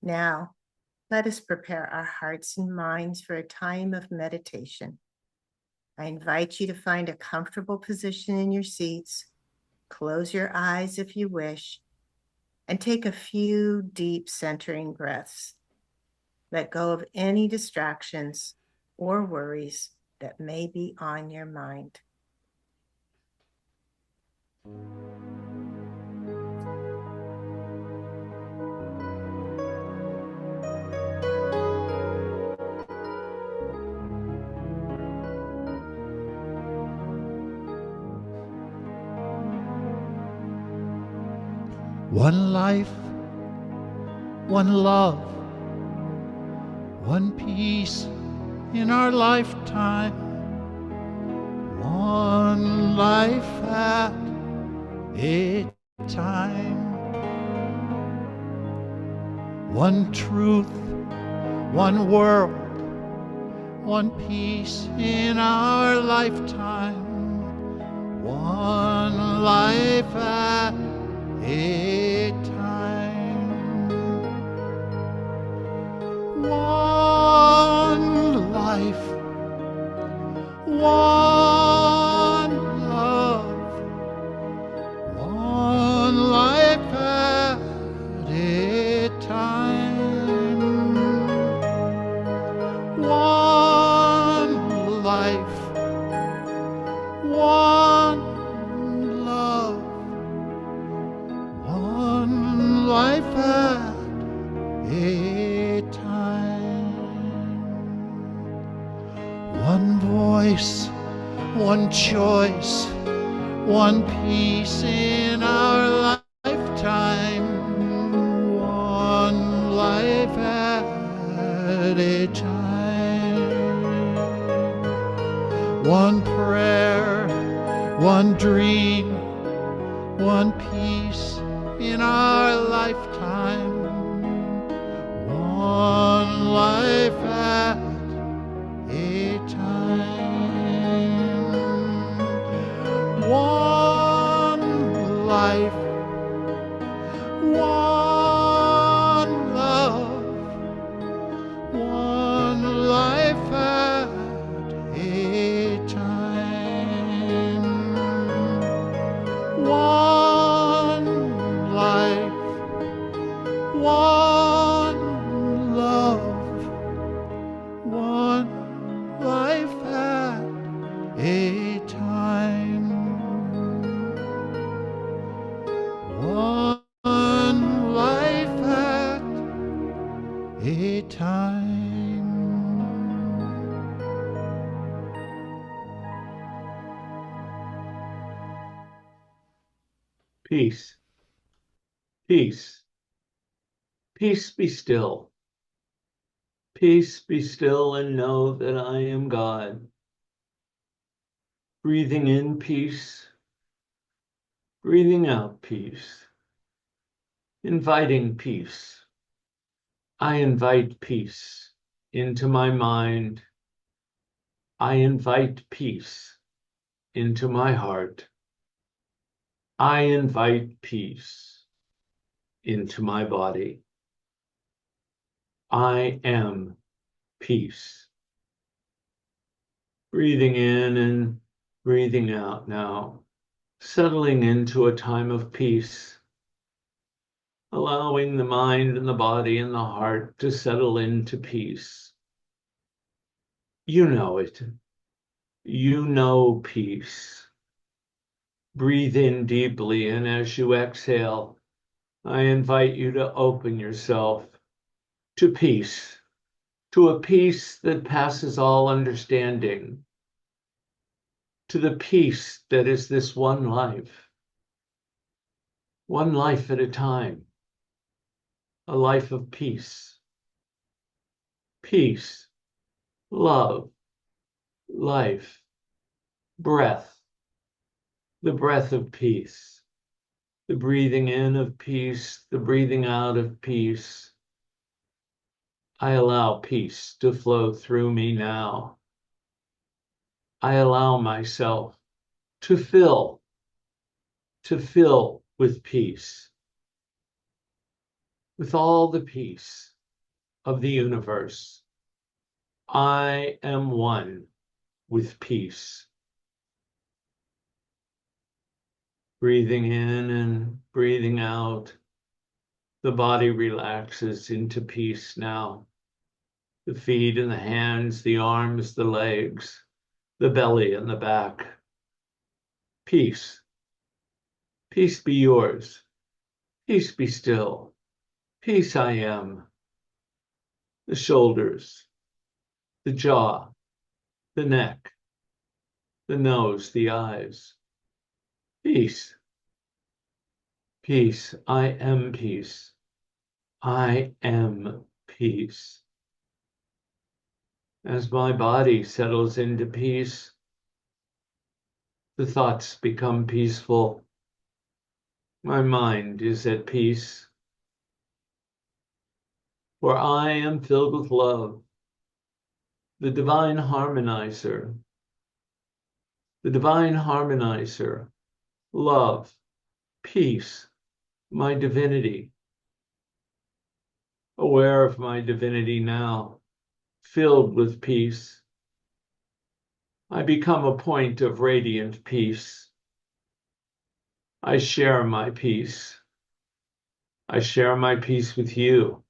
Now, let us prepare our hearts and minds for a time of meditation. I invite you to find a comfortable position in your seats. Close your eyes if you wish, and take a few deep centering breaths. Let go of any distractions or worries that may be on your mind. One life, one love, one peace in our lifetime. One life at a time. One truth, one world, one peace in our lifetime. One life at a time. One life, one love, one life at a time. One life, one love, one life at a time. One voice, one choice, one peace in our lifetime. One life at a time. One prayer, one dream, one peace in our lifetime. One life at a time. One life, one love, one life at a time. One life, one love, one life at a time. One life at a time. Peace. Peace. Peace be still. Peace be still and know that I am God. Breathing in peace. Breathing out peace. Inviting peace. I invite peace into my mind. I invite peace into my heart. I invite peace into my body. I am peace. Breathing in and breathing out now, settling into a time of peace, allowing the mind and the body and the heart to settle into peace. You know it. You know peace. Breathe in deeply, and as you exhale, I invite you to open yourself to peace, to a peace that passes all understanding, to the peace that is this one life at a time, a life of peace. Peace, love, life, breath, the breath of peace, the breathing in of peace, the breathing out of peace. I allow peace to flow through me now. I allow myself to fill with peace. with all the peace of the universe. I am one with peace. Breathing in and breathing out, the body relaxes into peace now. The feet and the hands, the arms, the legs, the belly and the back. Peace. Peace be yours. Peace be still. Peace I am. The shoulders, the jaw, the neck, the nose, the eyes. Peace. Peace. I am peace. I am peace. As my body settles into peace, the thoughts become peaceful. My mind is at peace. For I am filled with love, the divine harmonizer. The divine harmonizer, love, peace, my divinity. Aware of my divinity now, filled with peace. I become a point of radiant peace. I share my peace. I share my peace with you.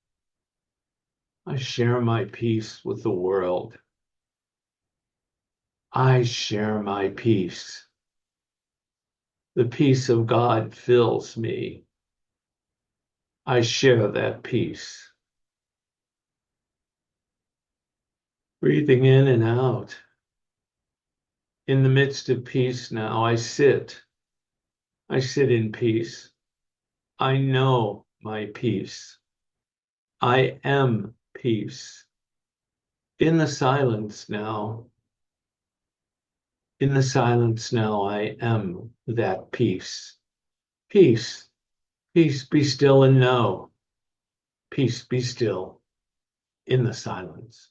I share my peace with the world. I share my peace. The peace of God fills me. I share that peace. Breathing in and out. In the midst of peace now, I sit. I sit in peace. I know my peace. I am peace. In the silence now, in the silence now, I am that peace. Peace, peace be still and know. Peace be still in the silence.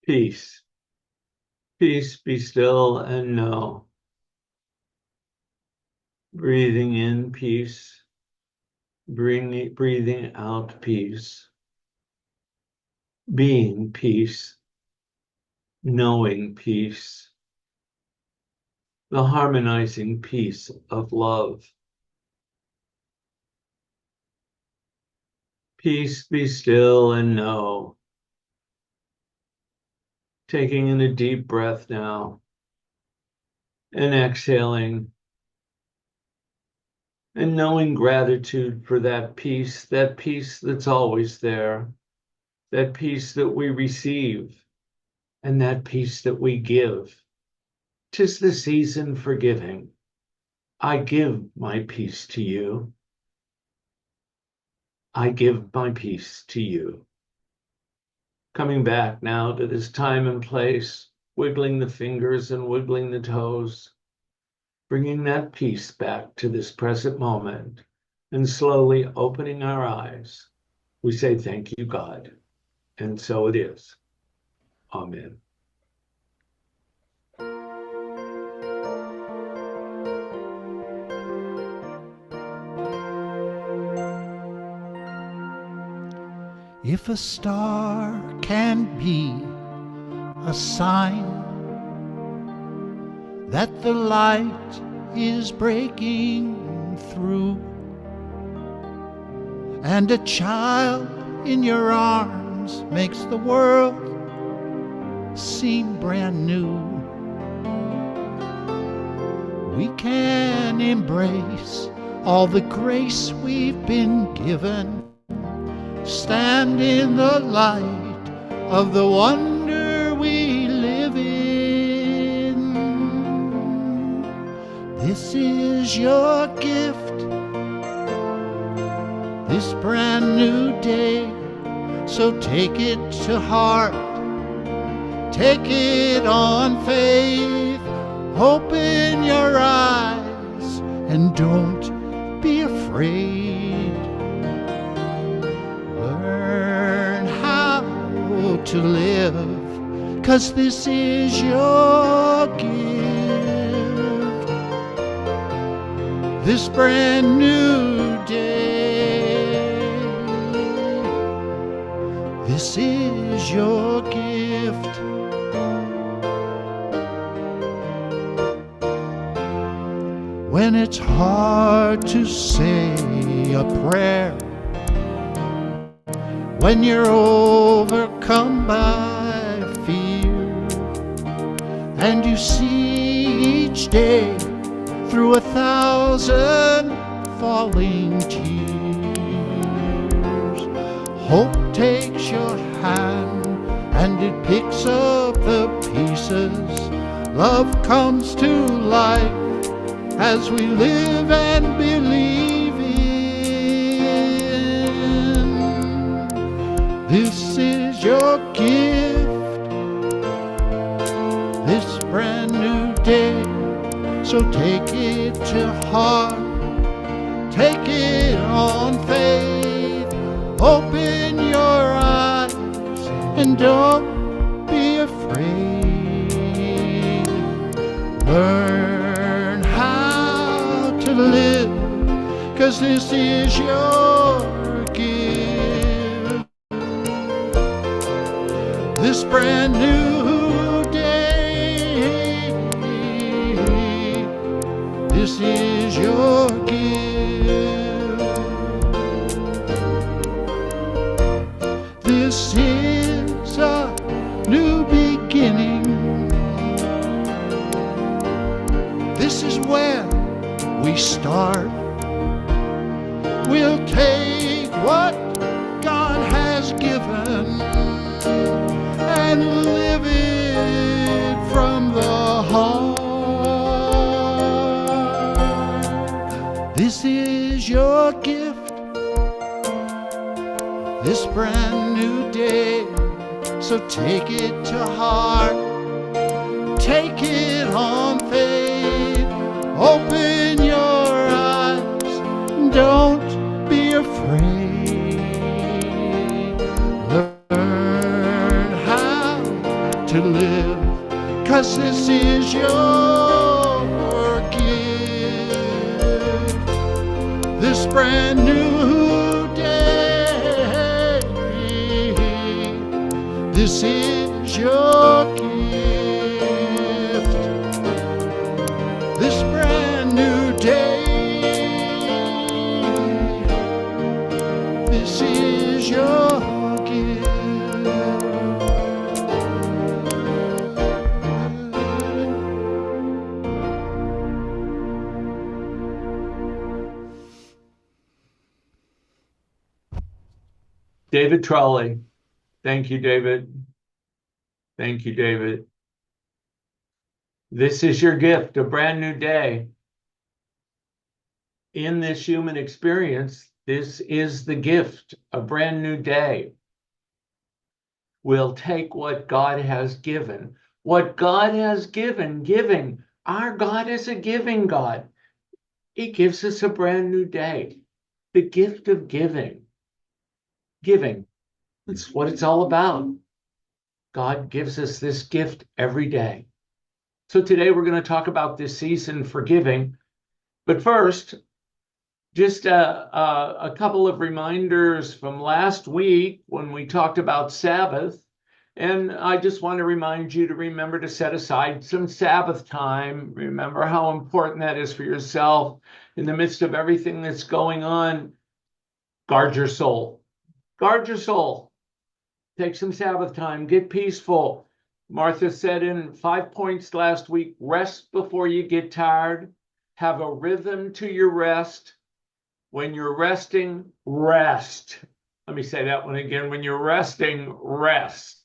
Peace, peace be still and know. Breathing in peace, breathing out peace. Being peace, knowing peace. The harmonizing peace of love. Peace be still and know. Taking in a deep breath now and exhaling and knowing gratitude for that peace that's always there, that peace that we receive and that peace that we give. 'Tis the season for giving. I give my peace to you. I give my peace to you. Coming back now to this time and place, wiggling the fingers and wiggling the toes, bringing that peace back to this present moment, and slowly opening our eyes. We say, thank you, God. And so it is. Amen. If a star can be a sign that the light is breaking through, and a child in your arms makes the world seem brand new, we can embrace all the grace we've been given, stand in the light of the wonder we live in. This is your gift, this brand new day, so take it to heart, take it on faith, open your eyes and don't be afraid. Learn how to live, 'cause this is your gift, this brand new day. This is your gift. When it's hard to say a prayer, when you're overcome by fear, and you see each day through 1,000 falling tears, hope takes your hand and it picks up the pieces. Love comes to life as we live and believe in. This is your gift, this brand new day, so take it to heart, take it on faith, open your eyes and don't be afraid. Learn how to live, 'cause this is your gift, this brand new day. This is your gift. This is a new beginning. This is where we start. We'll take what God has given and live it from the heart. This is your gift, this brand new day, so take it to heart, take it on faith, open your eyes, don't be afraid. Learn how to live, 'cause this is your gift, this brand new day. This is your gift, this brand new day. This is your gift. David Trolley. Thank you, David. Thank you, David. This is your gift, a brand new day. in this human experience, this is the gift, a brand new day. We'll take what God has given. What God has given, giving. Our God is a giving God. He gives us a brand new day. The gift of giving. Giving. That's what it's all about. God gives us this gift every day. So today we're going to talk about this season for giving. But first, just a couple of reminders from last week when we talked about Sabbath. And I just want to remind you to remember to set aside some Sabbath time. Remember how important that is for yourself. In the midst of everything that's going on, guard your soul. Guard your soul. Take some Sabbath time. Get peaceful. Martha said in 5 points last week, rest before you get tired. Have a rhythm to your rest. When you're resting, rest. Let me say that one again. When you're resting, rest.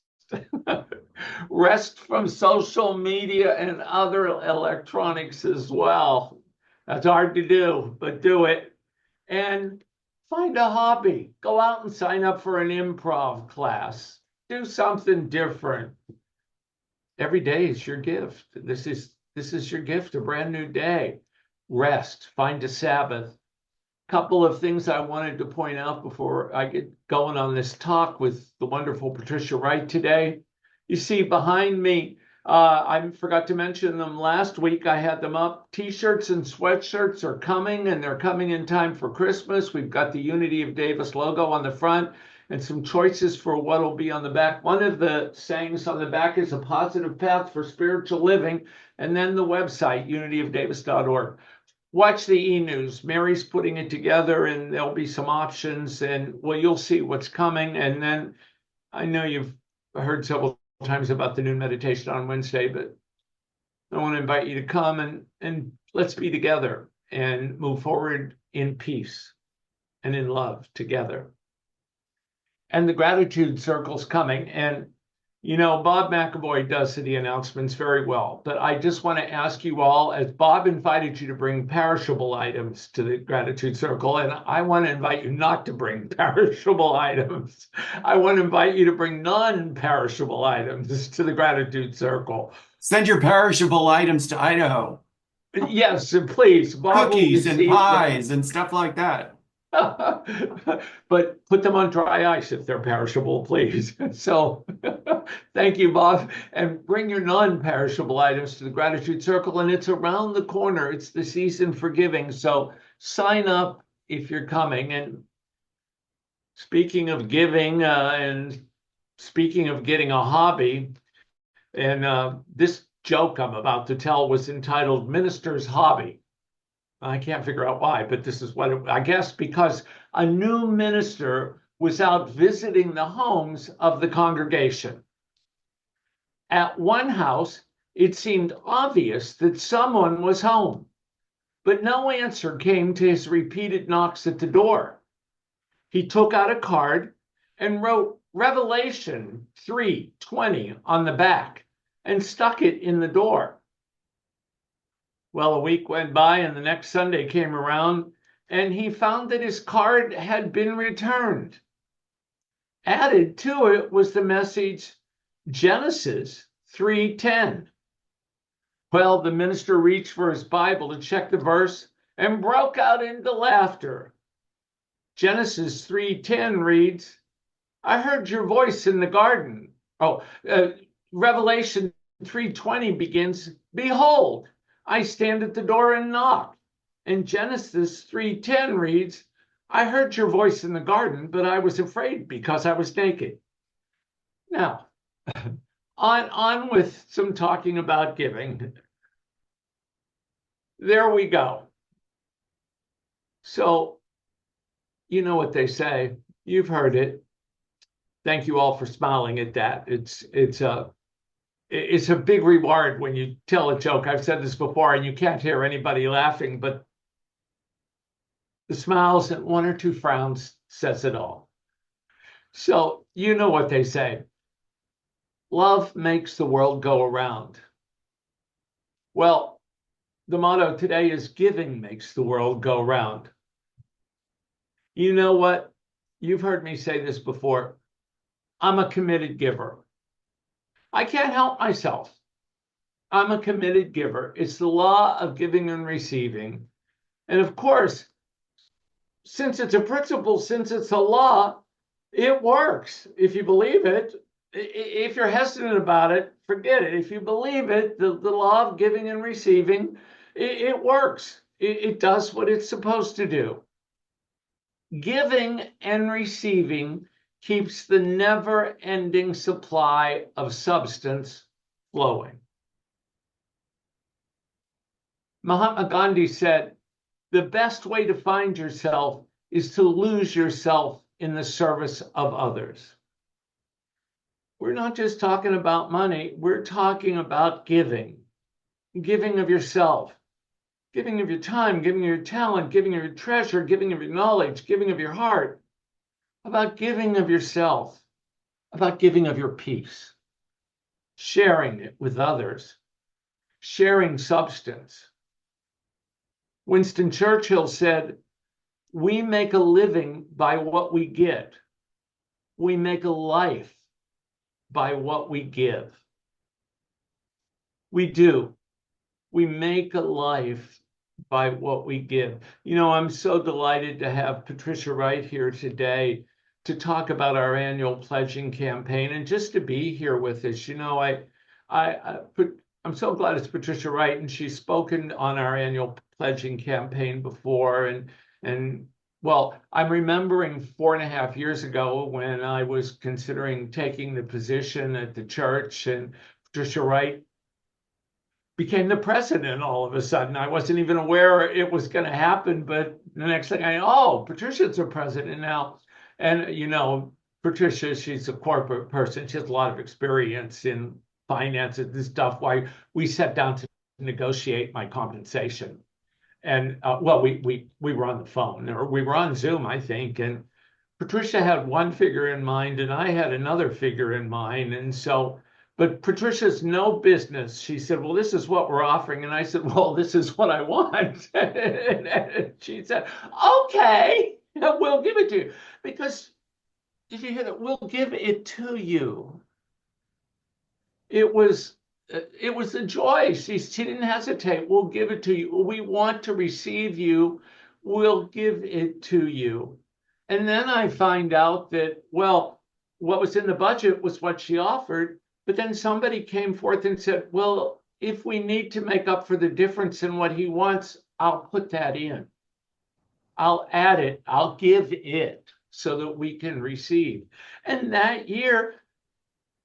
Rest from social media and other electronics as well. That's hard to do, but do it. And find a hobby. Go out and sign up for an improv class. Do something different. Every day is your gift. This is your gift, a brand new day. Rest. Find a Sabbath. Couple of things I wanted to point out before I get going on this talk with the wonderful Patricia Wright today. You see behind me, I forgot to mention them last week. I had them up. T-shirts and sweatshirts are coming, and they're coming in time for Christmas. We've got the Unity of Davis logo on the front and some choices for what will be on the back. One of the sayings on the back is a positive path for spiritual living, and then the website, unityofdavis.org. Watch the e-news. Mary's putting it together, and there'll be some options, and well, you'll see what's coming. And then I know you've heard several times about the noon meditation on Wednesday, but I want to invite you to come and let's be together and move forward in peace and in love together. And the gratitude circle's coming, and you know, Bob McAvoy does the announcements very well, but I just want to ask you all, as Bob invited you to bring perishable items to the gratitude circle, and I want to invite you not to bring perishable items. I want to invite you to bring non-perishable items to the gratitude circle. Send your perishable items to Idaho. Yes, please. Bob Cookies and pies and stuff like that. But put them on dry ice if they're perishable, please. So thank you, Bob. And bring your non-perishable items to the gratitude circle. And it's around the corner. It's the season for giving. So sign up if you're coming. And speaking of giving and speaking of getting a hobby, and this joke I'm about to tell was entitled Minister's Hobby. I can't figure out why, but this is what I guess because a new minister was out visiting the homes of the congregation. At one house, it seemed obvious that someone was home, but no answer came to his repeated knocks at the door. He took out a card and wrote Revelation 3:20 on the back and stuck it in the door. Well, a week went by and the next Sunday came around and he found that his card had been returned. Added to it was the message, Genesis 3:10. Well, the minister reached for his Bible to check the verse and broke out into laughter. Genesis 3:10 reads, I heard your voice in the garden. Revelation 3:20 begins, behold, I stand at the door and knock. And Genesis 3:10 reads, I heard your voice in the garden, but I was afraid because I was naked. Now, on with some talking about giving. There we go. So, you know what they say. You've heard it. Thank you all for smiling at that. It's a big reward when you tell a joke. I've said this before, and you can't hear anybody laughing, but the smiles and one or two frowns says it all. So you know what they say. Love makes the world go around. Well, The motto today is giving makes the world go round. You know what? You've heard me say this before. I'm a committed giver. I can't help myself. I'm a committed giver. It's the law of giving and receiving. And of course, since it's a principle, since it's a law, it works. If you believe it, if you're hesitant about it, forget it. If you believe it, the law of giving and receiving, it works. It does what it's supposed to do. Giving and receiving keeps the never-ending supply of substance flowing. Mahatma Gandhi said, the best way to find yourself is to lose yourself in the service of others. We're not just talking about money, we're talking about giving. Giving of yourself, giving of your time, giving of your talent, giving of your treasure, giving of your knowledge, giving of your heart, about giving of yourself, about giving of your peace, sharing it with others, sharing substance. Winston Churchill said, we make a living by what we get. We make a life by what we give. We do. We make a life by what we give. You know, I'm so delighted to have Patricia Wright here today to talk about our annual pledging campaign and just to be here with us. You know, I'm so glad it's Patricia Wright, and she's spoken on our annual pledging campaign before. And well, I'm remembering 4.5 years ago when I was considering taking the position at the church, and Patricia Wright became the president all of a sudden. I wasn't even aware it was going to happen, but the next thing I know, oh, Patricia's the president now. And, you know, Patricia, she's a corporate person. She has a lot of experience in finances and stuff. Why we sat down to negotiate my compensation. And, well, we were on the phone, or we were on Zoom, I think. And Patricia had one figure in mind, and I had another figure in mind. And so, but Patricia's no business. She said, well, this is what we're offering. And I said, well, this is what I want. And she said, okay, we'll give it to you. Because did you hear that? We'll give it to you. It was a joy. She didn't hesitate. We'll give it to you. We want to receive you. We'll give it to you. And then I find out that, well, what was in the budget was what she offered. But then somebody came forth and said, well, if we need to make up for the difference in what he wants, I'll put that in. I'll add it. I'll give it so that we can receive. And that year,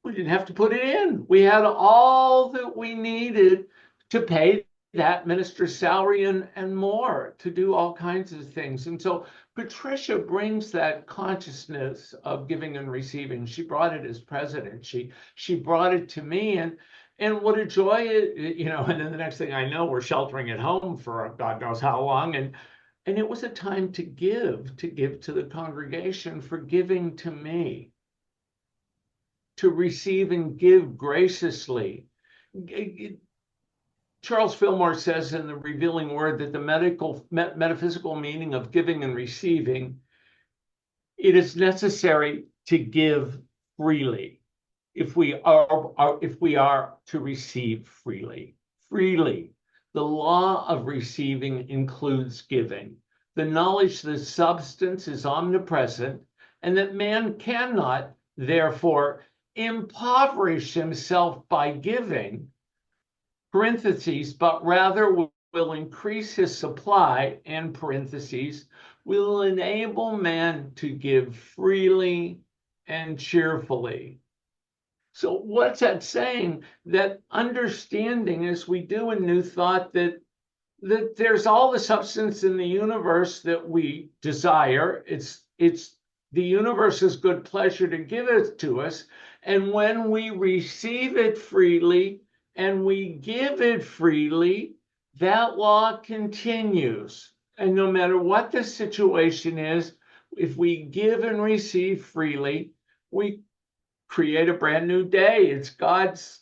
we didn't have to put it in. We had all that we needed to pay that minister's salary and more, to do all kinds of things. And so Patricia brings that consciousness of giving and receiving. She brought it as president. She brought it to me, and what a joy it, you know. And then the next thing I know, we're sheltering at home for God knows how long, and it was a time to give to the congregation for giving to me, to receive and give graciously. Charles Fillmore says in The Revealing Word that the metaphysical meaning of giving and receiving, it is necessary to give freely if we are to receive freely. Freely. The law of receiving includes giving. The knowledge that substance is omnipresent and that man cannot, therefore, impoverish himself by giving, parentheses, but rather will increase his supply, and parentheses, will enable man to give freely and cheerfully. So what's that saying? That understanding, as we do in New Thought, that there's all the substance in the universe that we desire. It's the universe's good pleasure to give it to us. And when we receive it freely and we give it freely, that law continues. And no matter what the situation is, if we give and receive freely, we create a brand new day. It's God's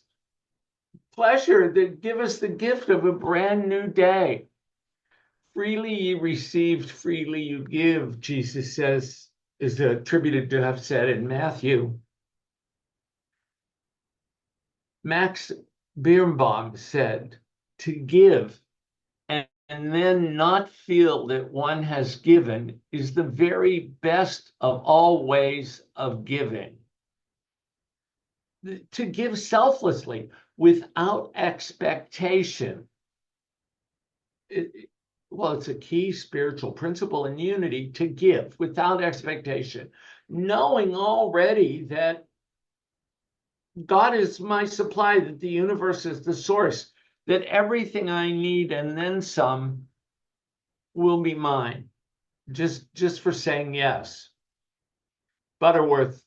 pleasure that give us the gift of a brand new day. Freely you received, freely you give, Jesus says, is attributed to have said in Matthew. Max Birnbaum said, to give and then not feel that one has given is the very best of all ways of giving. To give selflessly, without expectation. It's a key spiritual principle in unity, to give without expectation, knowing already that God is my supply, that the universe is the source, that everything I need and then some will be mine, just for saying yes. Butterworth,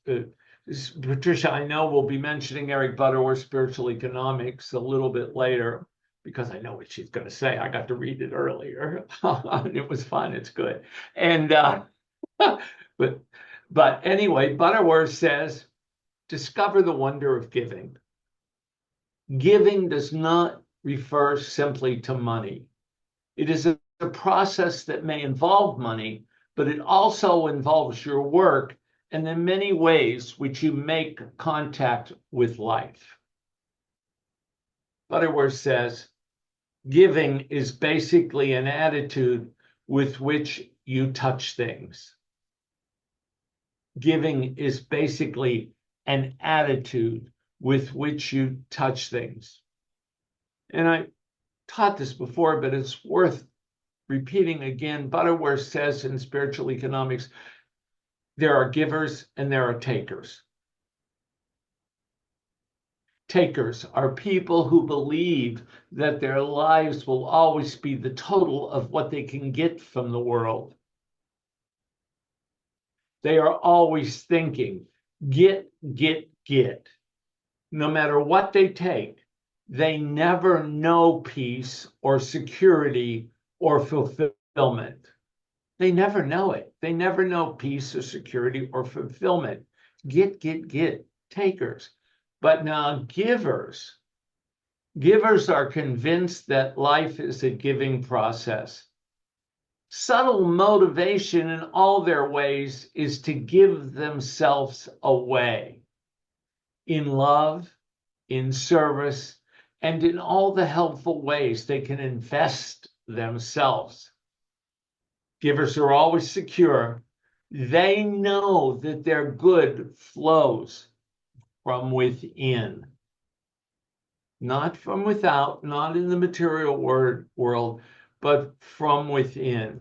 Patricia, I know we'll be mentioning Eric Butterworth's Spiritual Economics a little bit later, because I know what she's going to say. I got to read it earlier. It was fun. It's good. And but anyway, Butterworth says, discover the wonder of giving. Giving does not refer simply to money. It is a process that may involve money, but it also involves your work and the many ways which you make contact with life. Butterworth says, giving is basically an attitude with which you touch things. Giving is basically an attitude with which you touch things. And I taught this before, but it's worth repeating again. Butterworth says in Spiritual Economics, there are givers and there are takers. Takers are people who believe that their lives will always be the total of what they can get from the world. They are always thinking, get. No matter what they take, they never know peace or security or fulfillment. They never know it. They never know peace or security or fulfillment. Get, takers. But now givers are convinced that life is a giving process. Subtle motivation in all their ways is to give themselves away in love, in service, and in all the helpful ways they can invest themselves. Givers are always secure. They know that their good flows from within, not from without, not in the material world, but from within.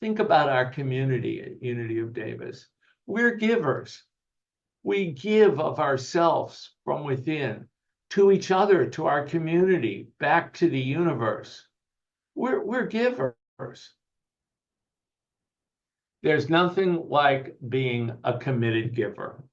Think about our community at Unity of Davis. We're givers. We give of ourselves from within to each other, to our community, back to the universe. We're givers. There's nothing like being a committed giver.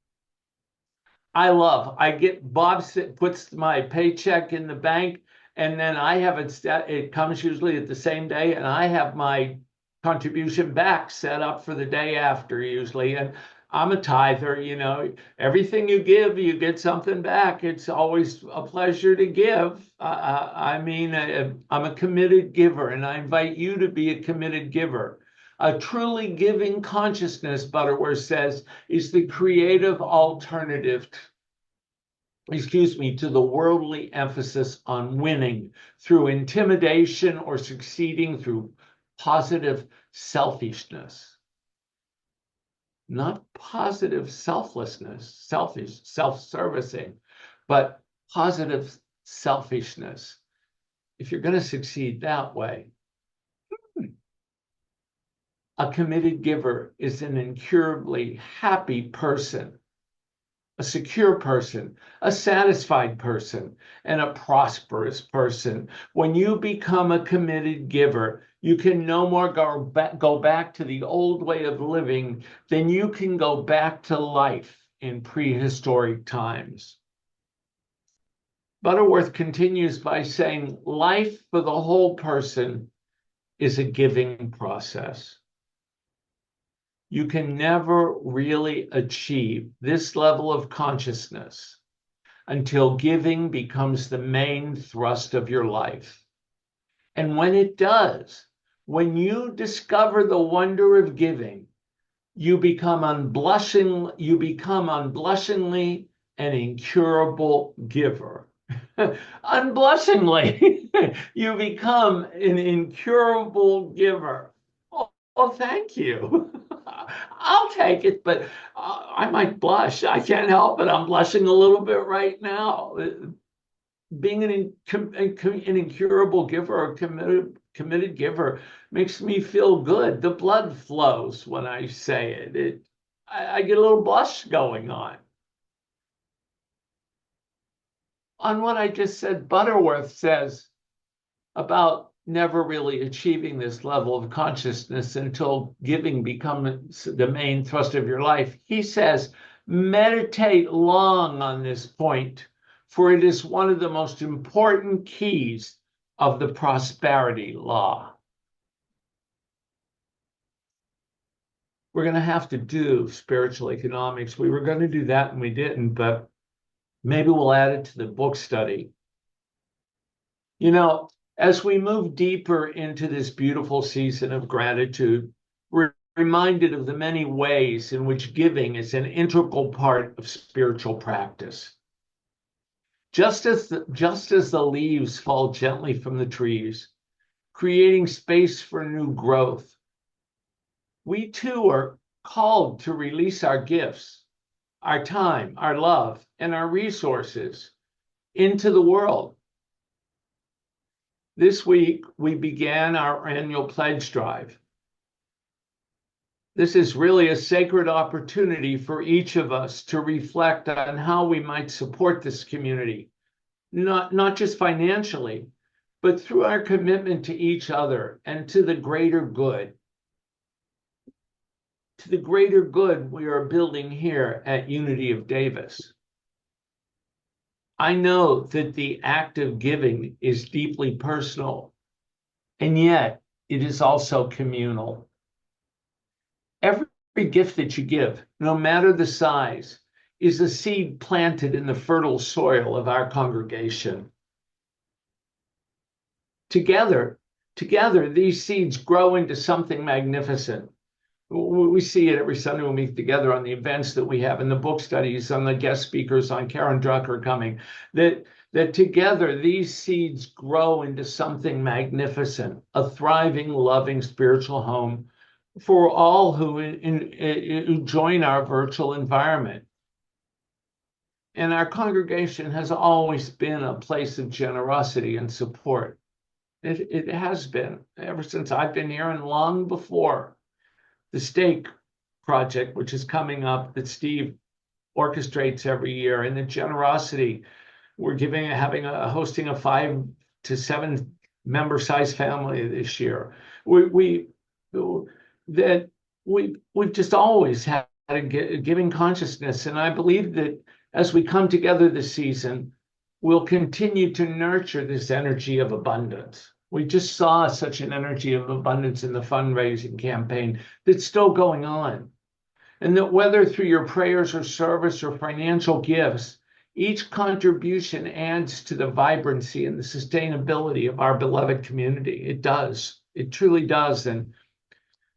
I get Bob puts my paycheck in the bank, and then I have it comes usually at the same day, and I have my contribution back set up for the day after usually. And I'm a tither, everything you give, you get something back. It's always a pleasure to give. I'm a committed giver, and I invite you to be a committed giver. A truly giving consciousness, Butterworth says, is the creative alternative, to the worldly emphasis on winning through intimidation or succeeding through positive selfishness. Not positive selflessness, selfish, self-servicing, but positive selfishness. If you're going to succeed that way, a committed giver is an incurably happy person, a secure person, a satisfied person, and a prosperous person. When you become a committed giver, you can no more go back to the old way of living than you can go back to life in prehistoric times. Butterworth continues by saying, life for the whole person is a giving process. You can never really achieve this level of consciousness, until giving becomes the main thrust of your life. And when it does, when you discover the wonder of giving, you become unblushingly an incurable giver. Unblushingly, you become an incurable giver. Oh, thank you. I'll take it, but I might blush. I can't help it. I'm blushing a little bit right now. Being an incurable giver, a committed giver, makes me feel good. The blood flows when I say it. I get a little blush going on. On what I just said, Butterworth says about never really achieving this level of consciousness until giving becomes the main thrust of your life. He says, meditate long on this point, for it is one of the most important keys of the prosperity law. We're going to have to do spiritual economics. We were going to do that and we didn't, but maybe we'll add it to the book study. You know, as we move deeper into this beautiful season of gratitude, we're reminded of the many ways in which giving is an integral part of spiritual practice. Just as the leaves fall gently from the trees, creating space for new growth, we too are called to release our gifts, our time, our love, and our resources into the world. This week, we began our annual pledge drive. This is really a sacred opportunity for each of us to reflect on how we might support this community, not just financially, but through our commitment to each other and to the greater good. To the greater good we are building here at Unity of Davis. I know that the act of giving is deeply personal, and yet it is also communal. Every gift that you give, no matter the size, is a seed planted in the fertile soil of our congregation. Together, these seeds grow into something magnificent. We see it every Sunday when we meet together on the events that we have in the book studies, on the guest speakers, on Karen Drucker coming, that together these seeds grow into something magnificent, a thriving, loving spiritual home for all who join our virtual environment. And our congregation has always been a place of generosity and support. It has been ever since I've been here and long before. The Stake project, which is coming up, that Steve orchestrates every year, and the generosity we're hosting a 5 to 7 member size family this year. We've just always had a giving consciousness, and I believe that as we come together this season, we'll continue to nurture this energy of abundance. We just saw such an energy of abundance in the fundraising campaign that's still going on. And that whether through your prayers or service or financial gifts, each contribution adds to the vibrancy and the sustainability of our beloved community. It does. It truly does. And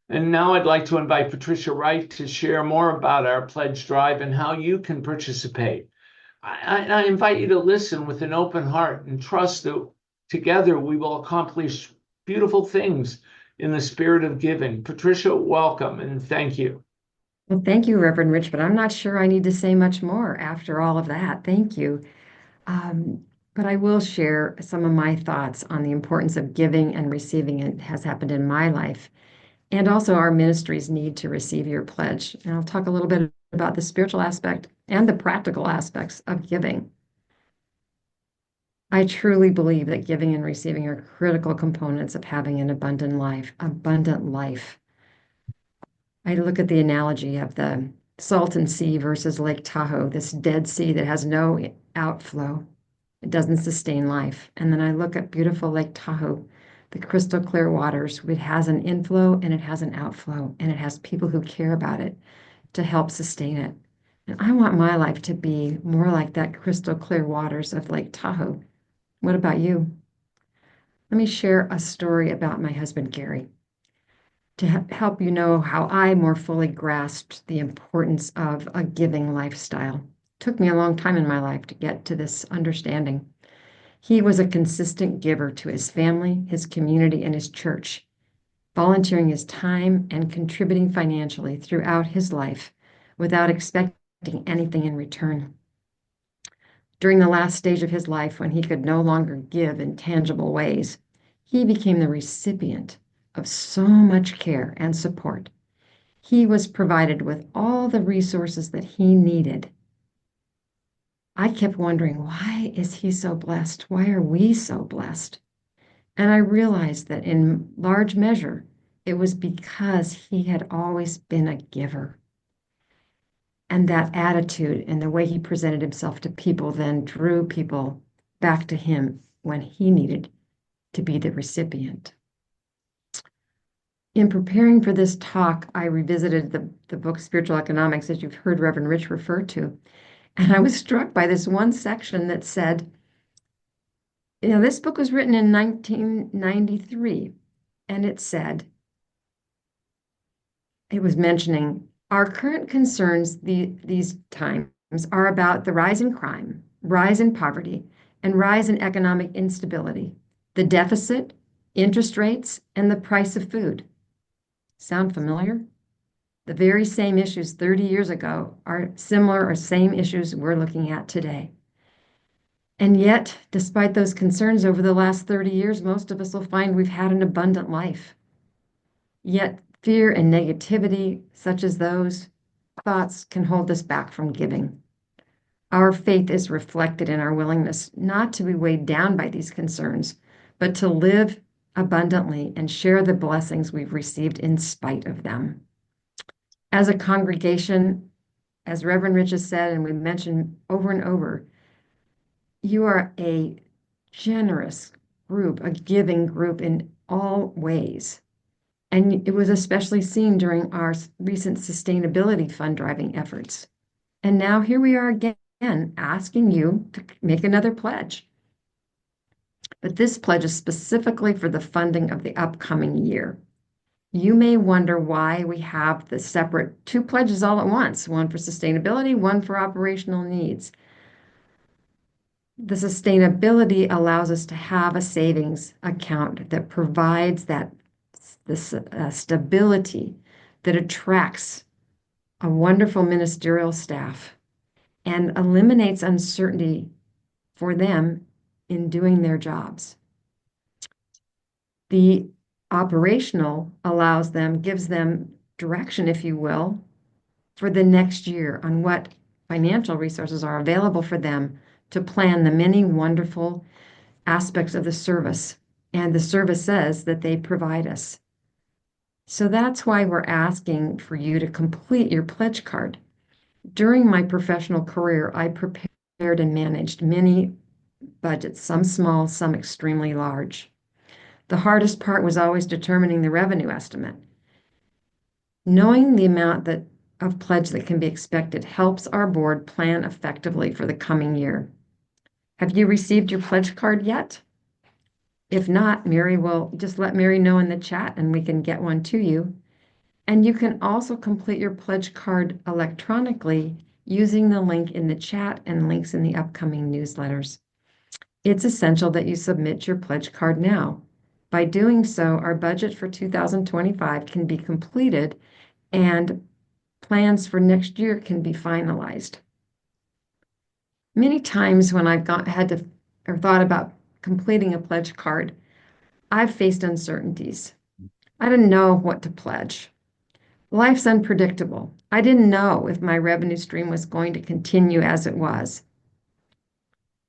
now I'd like to invite Patricia Wright to share more about our pledge drive and how you can participate. I invite you to listen with an open heart and trust that together, we will accomplish beautiful things in the spirit of giving. Patricia, welcome and thank you. Well, thank you, Reverend Rich, but I'm not sure I need to say much more after all of that. Thank you. But I will share some of my thoughts on the importance of giving and receiving. It has happened in my life. And also our ministries need to receive your pledge. And I'll talk a little bit about the spiritual aspect and the practical aspects of giving. I truly believe that giving and receiving are critical components of having an abundant life. I look at the analogy of the Salton Sea versus Lake Tahoe, this dead sea that has no outflow. It doesn't sustain life. And then I look at beautiful Lake Tahoe, the crystal clear waters. It has an inflow and it has an outflow, and it has people who care about it to help sustain it. And I want my life to be more like that crystal clear waters of Lake Tahoe. What about you? Let me share a story about my husband, Gary, to help you know how I more fully grasped the importance of a giving lifestyle. It took me a long time in my life to get to this understanding. He was a consistent giver to his family, his community, and his church, volunteering his time and contributing financially throughout his life without expecting anything in return. During the last stage of his life, when he could no longer give in tangible ways, he became the recipient of so much care and support. He was provided with all the resources that he needed. I kept wondering, why is he so blessed? Why are we so blessed? And I realized that in large measure, it was because he had always been a giver. And that attitude and the way he presented himself to people then drew people back to him when he needed to be the recipient. In preparing for this talk, I revisited the book Spiritual Economics, as you've heard Reverend Rich refer to, and I was struck by this one section that said, this book was written in 1993, and it said, it was mentioning our current concerns these times are about the rise in crime, rise in poverty, and rise in economic instability, the deficit, interest rates, and the price of food. Sound familiar? The very same issues 30 years ago are similar or same issues we're looking at today. And yet, despite those concerns over the last 30 years, most of us will find we've had an abundant life. Yet, fear and negativity, such as those thoughts, can hold us back from giving. Our faith is reflected in our willingness not to be weighed down by these concerns, but to live abundantly and share the blessings we've received in spite of them. As a congregation, as Reverend Rich has said, and we mentioned over and over, you are a generous group, a giving group in all ways. And it was especially seen during our recent sustainability fund driving efforts. And now here we are again, asking you to make another pledge. But this pledge is specifically for the funding of the upcoming year. You may wonder why we have the separate two pledges all at once, one for sustainability, one for operational needs. The sustainability allows us to have a savings account that provides this stability that attracts a wonderful ministerial staff and eliminates uncertainty for them in doing their jobs. The operational gives them direction, if you will, for the next year on what financial resources are available for them to plan the many wonderful aspects of the service. And the service says that they provide us. So that's why we're asking for you to complete your pledge card. During my professional career, I prepared and managed many budgets, some small, some extremely large. The hardest part was always determining the revenue estimate. Knowing the amount of pledge that can be expected helps our board plan effectively for the coming year. Have you received your pledge card yet? If not, Mary will just let Mary know in the chat and we can get one to you. And you can also complete your pledge card electronically using the link in the chat and links in the upcoming newsletters. It's essential that you submit your pledge card now. By doing so, our budget for 2025 can be completed and plans for next year can be finalized. Many times when I've thought about completing a pledge card, I've faced uncertainties. I didn't know what to pledge. Life's unpredictable. I didn't know if my revenue stream was going to continue as it was.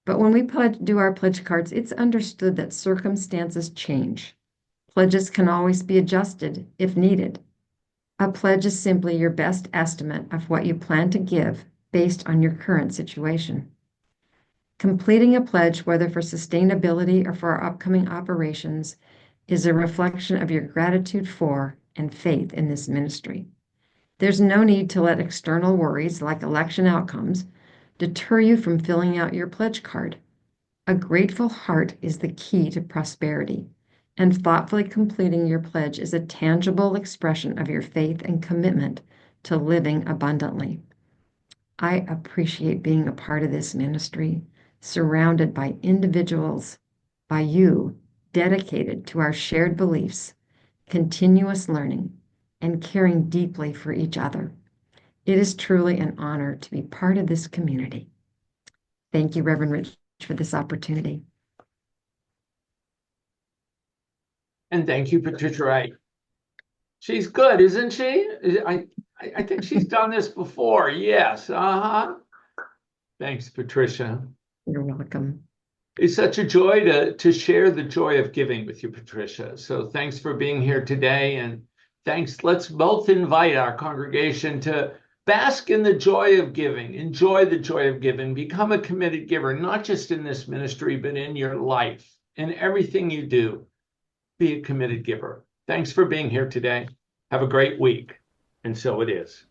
But when we do our pledge cards, it's understood that circumstances change. Pledges can always be adjusted if needed. A pledge is simply your best estimate of what you plan to give based on your current situation. Completing a pledge, whether for sustainability or for our upcoming operations, is a reflection of your gratitude for and faith in this ministry. There's no need to let external worries like election outcomes deter you from filling out your pledge card. A grateful heart is the key to prosperity, and thoughtfully completing your pledge is a tangible expression of your faith and commitment to living abundantly. I appreciate being a part of this ministry, surrounded by individuals, by you, dedicated to our shared beliefs, continuous learning, and caring deeply for each other. It is truly an honor to be part of this community. Thank you, Reverend Rich, for this opportunity. And thank you, Patricia Wright. She's good, isn't she? I think she's done this before. Yes. Thanks, Patricia. You're welcome. It's such a joy to share the joy of giving with you, Patricia. So thanks for being here today. And thanks. Let's both invite our congregation to bask in the joy of giving. Enjoy the joy of giving. Become a committed giver, not just in this ministry, but in your life. In everything you do, be a committed giver. Thanks for being here today. Have a great week. And so it is.